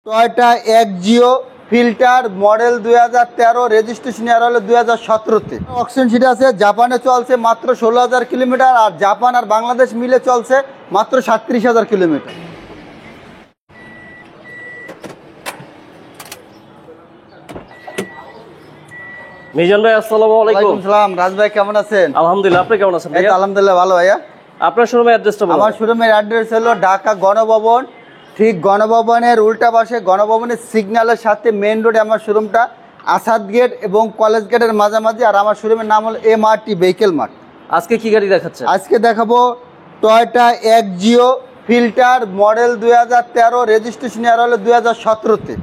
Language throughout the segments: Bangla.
Toyota Axio filter model 2013, registration ইয়ার হলো 2017-তে। অকশন সিট আছে, জাপানে চলছে মাত্র 16,000 কিলোমিটার, আর জাপান আর বাংলাদেশ মিলে চলছে মাত্র 37,000 কিলোমিটার। মিজান ভাই আসসালামু আলাইকুম। ওয়ালাইকুম সালাম। রাজ ভাই কেমন আছেন? আলহামদুলিল্লাহ, আপনি কেমন আছেন? এই তো আলহামদুলিল্লাহ ভালো ভাইয়া। আপনার শোরুমের অ্যাড্রেসটা বলুন। আমার শোরুমের অ্যাড্রেস হলো ঢাকা গণভবন, ঠিক গণভবনের উল্টা পাশে, গণভবনের সিগন্যালের সাথে মেইন রোডে আমার শোরুমটা, আসাদ গেট এবং কলেজ গেটের মাঝামাঝি। আর আমার শোরুমের নাম হলো MRT ভেহিকেল মার্ট। আজকে কি গাড়ি দেখাচ্ছেন? আজকে দেখাবো Toyota Axio filter model 2013, registration ইয়ার হলো 2017-তে।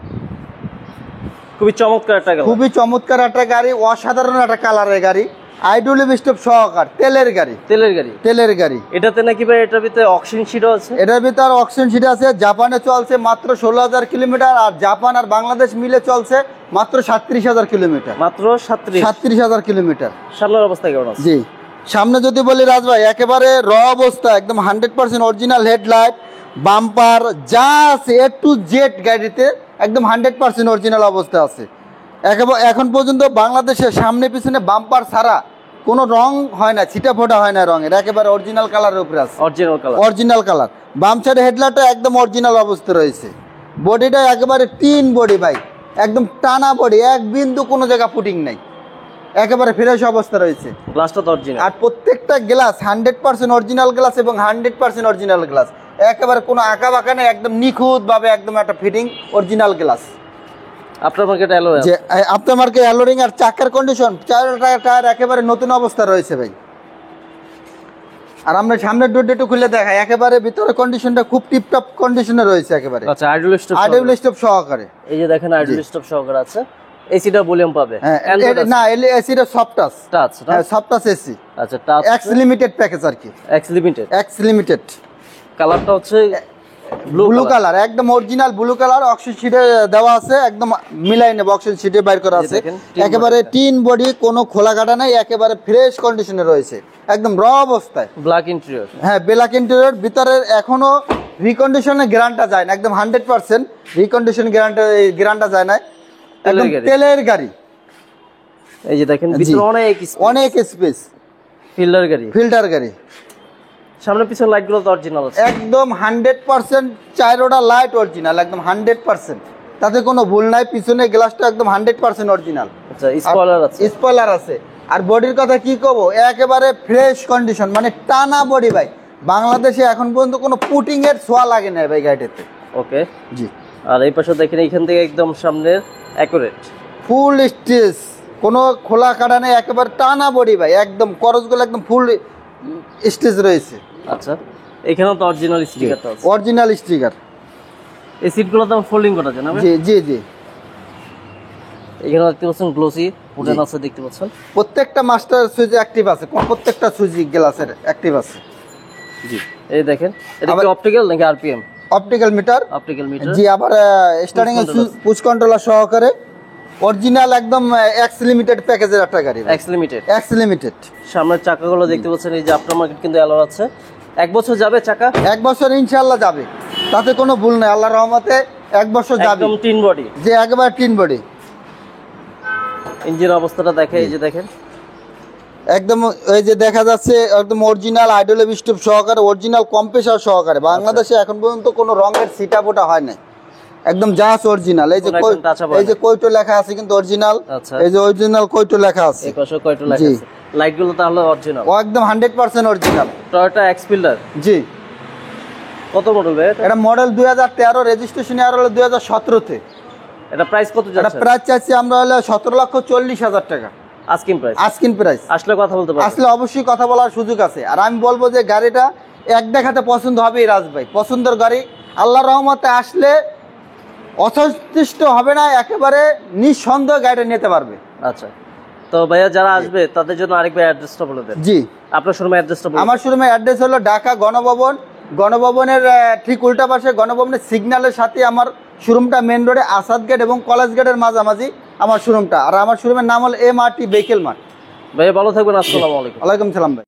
খুবই চমৎকার একটা গাড়ি। খুবই চমৎকার একটা গাড়ি, অসাধারণ একটা কালারের গাড়ি, আইডল স্টপ সহকার, তেলের গাড়ি। তেলের গাড়ি এটাতে নাকি ভাই এটার ভিতরে অকশন সিটও আছে? এটার ভিতর অকশন সিট আছে। জাপানে চলছে মাত্র 16,000 কিলোমিটার, আর জাপান আর বাংলাদেশ মিলে চলছে মাত্র 37,000 কিলোমিটার। মাত্র 37,000 কিলোমিটার। সামনের অবস্থা কেমন আছে? জি, সামনে যদি বলি রাজ ভাই, একেবারে র অবস্থা, একদম 100% অরিজিনাল হেডলাইট, বাম্পার যা আছে A to Z গাড়িতে একদম 100% অরিজিনাল অবস্থা আছে। এখন পর্যন্ত বাংলাদেশের সামনে পিছনে বাম্পার ছাড়া কোনো রং হয় না, ছিটা ফোটা হয় না রঙের, একেবারে অরিজিনাল কালারের উপরে আছে। Original colour. বাম সাইডে হেডলাইটটা একদম অরিজিনাল অবস্থা রয়েছে। বডিটা একেবারে টিন বডি ভাই, একদম টানা বডি, এক বিন্দু কোনো জায়গা ফুটিং নাই, একেবারে ফ্রেশ অবস্থা রয়েছে। গ্লাসটা তো অরিজিনাল, আর প্রত্যেকটা গ্লাস 100% অরিজিনাল গ্লাস এবং 100% অরিজিনাল গ্লাস, একেবারে কোনো আঁকা বাঁকা নেই, একদম নিখুঁত ভাবে একদম একটা ফিটিং অরিজিনাল গ্লাস। আপনার মার্কেট অ্যালো যে আপনার মার্কেট অ্যালোরিং আর চাকার কন্ডিশন, চারটা টায়ার একেবারে নতুন অবস্থা রয়েছে ভাই। আর আমরা সামনের ডোরটা একটু খুলে দেখাই, একেবারে ভিতরে কন্ডিশনটা খুব টিপটপ কন্ডিশনে রয়েছে একেবারে। আচ্ছা, আইডল স্টপ সহকারে। এই যে দেখেন আইডল স্টপ সহকারে আছে। এসিটা ভলিউম পাবে? না, এসিটা সফট টাচ। হ্যাঁ, সফট টাচ এসি। আচ্ছা, টাচ এক্স লিমিটেড প্যাকেজ আর কি। X limited. কালারটা হচ্ছে ব্লু কালার, একদম অরিজিনাল ব্লু কালার। অক্সিজেন সিটে দেওয়া আছে, একদম মিলাই নেব, অক্সিজেন সিটে বাইর করা আছে। একেবারে টিন বডি, কোনো খোলা কাটা নাই, একেবারে ফ্রেশ কন্ডিশনে রয়েছে, একদম র অবস্থায়। Black interior. হ্যাঁ, ব্ল্যাক ইন্টেরিয়র। ভিতরে এখনো রিকন্ডিশনের গ্যারান্টি যায় না, একদম 100% রিকন্ডিশন গ্যারান্টি যায় না, একদম তেলের গাড়ি। এই যে দেখেন ভিতরে অনেক স্পেস। ফিল্টার গাড়ি। সামনে পিছনে লাইটগুলো তো অরিজিনাল আছে, একদম 100%। চারোটা লাইট অরিজিনাল, একদম 100%, তাতে কোনো ভুল নাই। পিছনে গ্লাসটা একদম 100% অরিজিনাল। আচ্ছা, স্পয়লার আছে। আর বডির কথা কি কব, একেবারে ফ্রেশ কন্ডিশন, মানে টানা বডি ভাই। বাংলাদেশে এখন পর্যন্ত কোনো পুটিং এর ছোঁয়া লাগে না ভাই গাড়িতে। ওকে জি। আর এই পাশে দেখেন, এইখান থেকে একদম সামনে অ্যাকুরেট ফুল স্টেজ, কোনো খোলা কাটা নেই, একেবারে টানা বডি ভাই, একদম করসগুলো একদম ফুল স্টেজ রয়েছে। আচ্ছা, এখানেও তো অরিজিনাল স্টিকারটা আছে। Original sticker. এই সিটগুলো তো ফোল্ডিং করা যায় না? জি জি জি। এখানে দেখতে পাচ্ছেন গ্লোসি উডেন আছে, দেখতে পাচ্ছেন প্রত্যেকটা মাস্টার সুইচ অ্যাক্টিভ আছে, প্রত্যেকটা সুইচ গ্লাসের অ্যাক্টিভ আছে। জি। এই দেখেন, এটা কি অপটিক্যাল নাকি আরপিএম? Optical meter. জি। আবার স্টার্টিং এ পুশ কন্ট্রোলার সহকারে, অরিজিনাল একদম এক্স লিমিটেড প্যাকেজের একটা গাড়ি। X limited. সামনের চাকাগুলো দেখতে পাচ্ছেন, এই যে আফটার মার্কেট কিন্তু অ্যালো আছে। 1 বছর যাবে চাকা? 1 বছর ইনশাআল্লাহ যাবে, তাতে কোনো ভুল নাই, আল্লাহর রহমতে 1 বছর যাবে। একদম টিন বডি। যে একেবারে টিন বডি। ইঞ্জিন অবস্থাটা দেখে, এই যে দেখেন একদম, এই যে দেখা যাচ্ছে একদম অরিজিনাল আইডল স্টপ সহকারে, অরিজিনাল কম্প্রেসর সহকারে। বাংলাদেশে এখন পর্যন্ত কোনো রঙের ছিটা ফোটা হয় না, একদম জাস্ট অরিজিনাল। এই যে কয়টো লেখা আছে কিন্তু অরিজিনাল। এই যে অরিজিনাল কয়টো লেখা আছে, এই পাশে কয়টো লেখা আছে। লাইটগুলো তাহলে অরিজিনাল, একদম 100% অরিজিনাল। Toyota X filter. জি। কত মডেল ভাই এটা? এটা মডেল 2013, রেজিস্ট্রেশন ইয়ার হলো 2017-তে। এটা প্রাইস কত যাচ্ছে? এটা প্রাইস চাচ্ছি আমরা হলো 17,40,000 টাকা। Asking price. আসলে কথা বলতে পারবেন? আসলে অবশ্যই কথা বলার সুযোগ আছে। আর আমি বলবো যে গাড়িটা এক দেখাতে পছন্দ হবেই রাজ ভাই, পছন্দের গাড়ি। আল্লাহর রহমতে আসলে অসন্তুষ্ট হবে না, একেবারে নিঃসন্দেহ গাড়িটা নিতে পারবে। আচ্ছা, তো ভাইয়া যারা আসবে তাদের জন্য আরেকবার অ্যাড্রেসটা বলে দেন। জি। আপনার শোরুমের অ্যাড্রেসটা বলুন। আমার শোরুমের অ্যাড্রেস হলো ঢাকা গণভবন, গণভবনের ঠিক উল্টা পাশে, গণভবনের সিগন্যালের সাথে আমার শোরুমটা, মেন রোডে আসাদ গেট এবং কলেজ গেটের মাঝামাঝি আমার শোরুমটা। আর আমার শোরুমের নাম হলো MRT ভেহিকেল মার্ট। ভাইয়া ভালো থাকবেন। আসসালামু আলাইকুম। ওয়ালাইকুম সালাম ভাই।